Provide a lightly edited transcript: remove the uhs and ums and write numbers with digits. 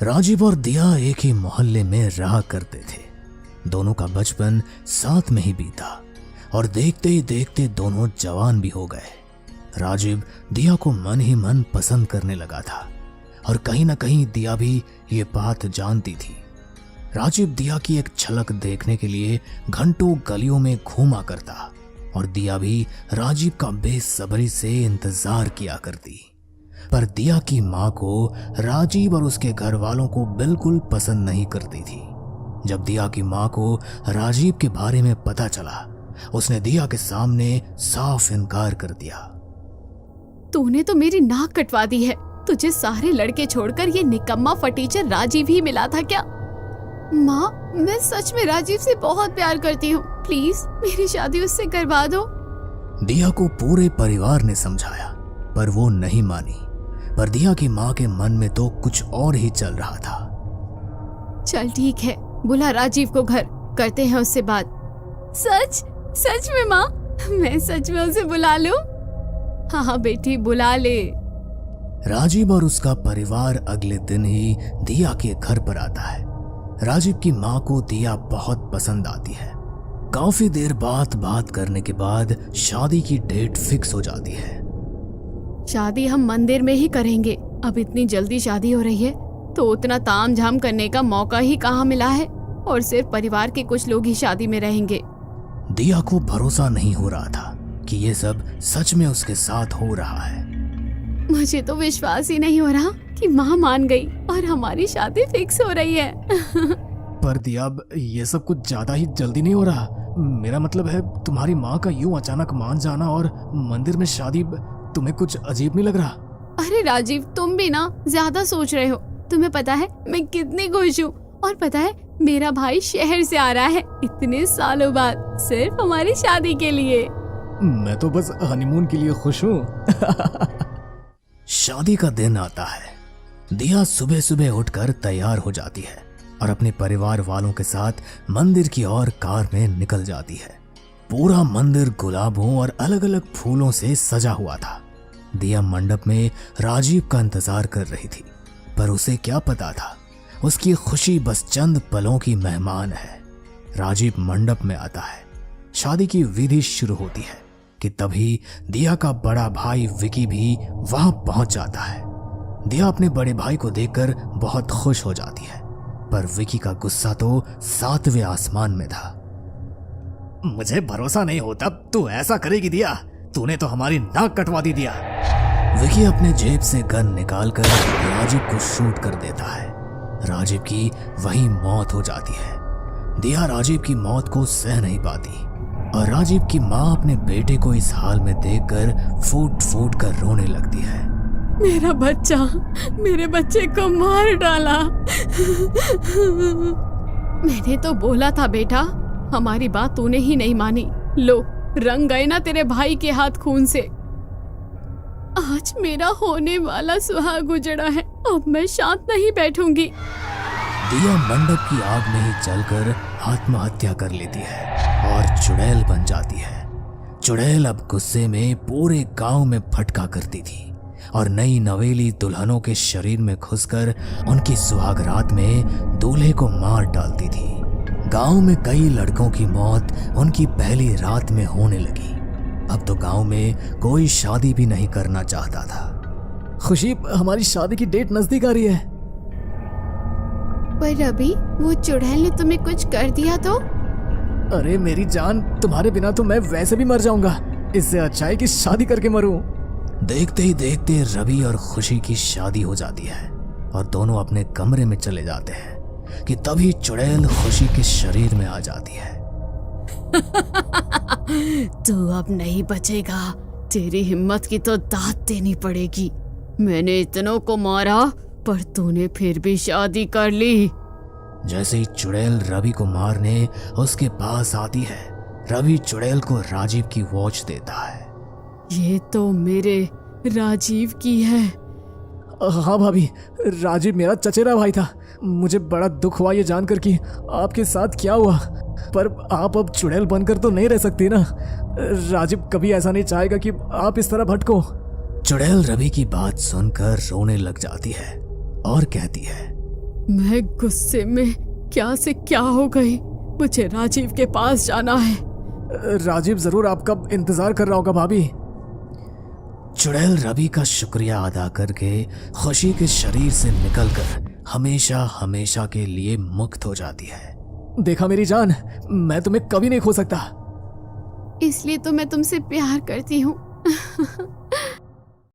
राजीव और दिया एक ही मोहल्ले में रहा करते थे। दोनों का बचपन साथ में ही बीता और देखते ही देखते दोनों जवान भी हो गए। राजीव दिया को मन ही मन पसंद करने लगा था और कहीं ना कहीं दिया भी ये बात जानती थी। राजीव दिया की एक झलक देखने के लिए घंटों गलियों में घूमा करता और दिया भी राजीव का बेसब्री से इंतजार किया करती। पर दिया की माँ को राजीव और उसके घर वालों को बिल्कुल पसंद नहीं करती थी। जब दिया की माँ को राजीव के बारे में पता चला, उसने दिया के सामने साफ इनकार कर दिया। तूने तो मेरी नाक कटवा दी है। तुझे सारे लड़के छोड़कर ये निकम्मा फटीचर राजीव ही मिला था क्या? माँ, मैं सच में राजीव से बहुत प्यार करती हूँ। प्लीज मेरी शादी उससे करवा दो। दिया को पूरे परिवार ने समझाया पर वो नहीं मानी। पर दिया की माँ के मन में तो कुछ और ही चल रहा था। चल ठीक है, बुला राजीव को घर, करते हैं उससे बात। सच में माँ, मैं सच में उसे बुला लूं? हाँ बेटी, बुला ले। राजीव और उसका परिवार अगले दिन ही दिया के घर पर आता है। राजीव की माँ को दिया बहुत पसंद आती है। काफी देर बात करने के बाद शादी की डेट फिक्स हो जाती है। शादी हम मंदिर में ही करेंगे। अब इतनी जल्दी शादी हो रही है तो उतना ताम झाम करने का मौका ही कहाँ मिला है, और सिर्फ परिवार के कुछ लोग ही शादी में रहेंगे। दिया को भरोसा नहीं हो रहा था कि ये सब सच में उसके साथ हो रहा है। मुझे तो विश्वास ही नहीं हो रहा कि माँ मान गई और हमारी शादी फिक्स हो रही है। पर दिया, ये सब कुछ ज्यादा ही जल्दी नहीं हो रहा? मेरा मतलब है, तुम्हारी माँ का यूं अचानक मान जाना और मंदिर में शादी, तुम्हें कुछ अजीब नहीं लग रहा? अरे राजीव, तुम भी ना ज्यादा सोच रहे हो। तुम्हें पता है मैं कितनी खुश हूँ, और पता है मेरा भाई शहर से आ रहा है इतने सालों बाद, सिर्फ हमारी शादी के लिए। मैं तो बस हनीमून के लिए खुश हूँ। शादी का दिन आता है। दिया सुबह सुबह उठकर तैयार हो जाती है और अपने परिवार वालों के साथ मंदिर की ओर कार में निकल जाती है। पूरा मंदिर गुलाबों और अलग अलग फूलों से सजा हुआ था। दिया मंडप में राजीव का इंतजार कर रही थी, पर उसे क्या पता था उसकी खुशी बस चंद पलों की मेहमान है। राजीव मंडप में आता है। शादी की विधि शुरू होती है कि तभी दिया का बड़ा भाई विकी भी वहां पहुंच जाता है। दिया अपने बड़े भाई को देखकर बहुत खुश हो जाती है, पर विकी का गुस्सा तो 7वें आसमान में था। मुझे भरोसा नहीं होता तू ऐसा करेगी दिया। तूने तो हमारी नाक कटवा दी दिया। विकी अपने जेब से गन निकालकर राजीव को शूट कर देता है। राजीव की वहीं मौत हो जाती है। दिया राजीव की मौत को सह नहीं पाती और राजीव की माँ अपने बेटे को इस हाल में देखकर फूट फूट कर रोने लगती है। मेरा बच्चा, मेरे बच्चे को मार डाला। मैंने तो बोला था बेटा, हमारी बात तूने ही नहीं मानी। लो, रंग गए ना तेरे भाई के हाथ खून से। आज मेरा होने वाला सुहाग उजड़ा है, अब मैं शांत नहीं बैठूंगी। दिया मंडप की आग में ही जलकर आत्महत्या कर लेती है और चुड़ैल बन जाती है। चुड़ैल अब गुस्से में पूरे गांव में फटका करती थी और नई नवेली दुल्हनों के शरीर में घुसकर उनकी सुहाग रात में दूल्हे को मार डालती थी। गांव में कई लड़कों की मौत उनकी पहली रात में होने लगी। अब तो गांव में कोई शादी भी नहीं करना चाहता था। खुशी, हमारी शादी की डेट नजदीक आ रही है। पर अभी वो चुड़ैल ने तुम्हें कुछ कर दिया तो? अरे मेरी जान, तुम्हारे बिना तो मैं वैसे भी मर जाऊंगा। इससे अच्छा है कि शादी करके मरूं। देखते ही देखते रवि और खुशी की शादी हो जाती है और दोनों अपने कमरे में चले जाते हैं कि तभी चुड़ैल खुशी के शरीर में आ जाती है। तू अब नहीं बचेगा। तेरी हिम्मत की तो दाद देनी पड़ेगी। मैंने इतनों को मारा पर तूने फिर भी शादी कर ली। जैसे ही चुड़ैल रवि को मारने उसके पास आती है, रवि चुड़ैल को राजीव की वॉच देता है। ये तो मेरे राजीव की है। हाँ भाभी, राजीव मेरा चचेरा भाई था। मुझे बड़ा दुख हुआ ये जानकर कि आपके साथ क्या हुआ, पर आप अब चुड़ैल बनकर तो नहीं रह सकती ना। राजीव कभी ऐसा नहीं चाहेगा कि आप इस तरह भटको। चुड़ैल रवि की बात सुनकर रोने लग जाती है और कहती है, मैं गुस्से में क्या से क्या हो गई। मुझे राजीव के पास जाना है। राजीव जरूर आपका इंतजार कर रहा होगा भाभी। चुड़ैल रवि का शुक्रिया अदा करके खुशी के शरीर से निकलकर हमेशा हमेशा के लिए मुक्त हो जाती है। देखा मेरी जान, मैं तुम्हें कभी नहीं खो सकता। इसलिए तो मैं तुमसे प्यार करती हूँ।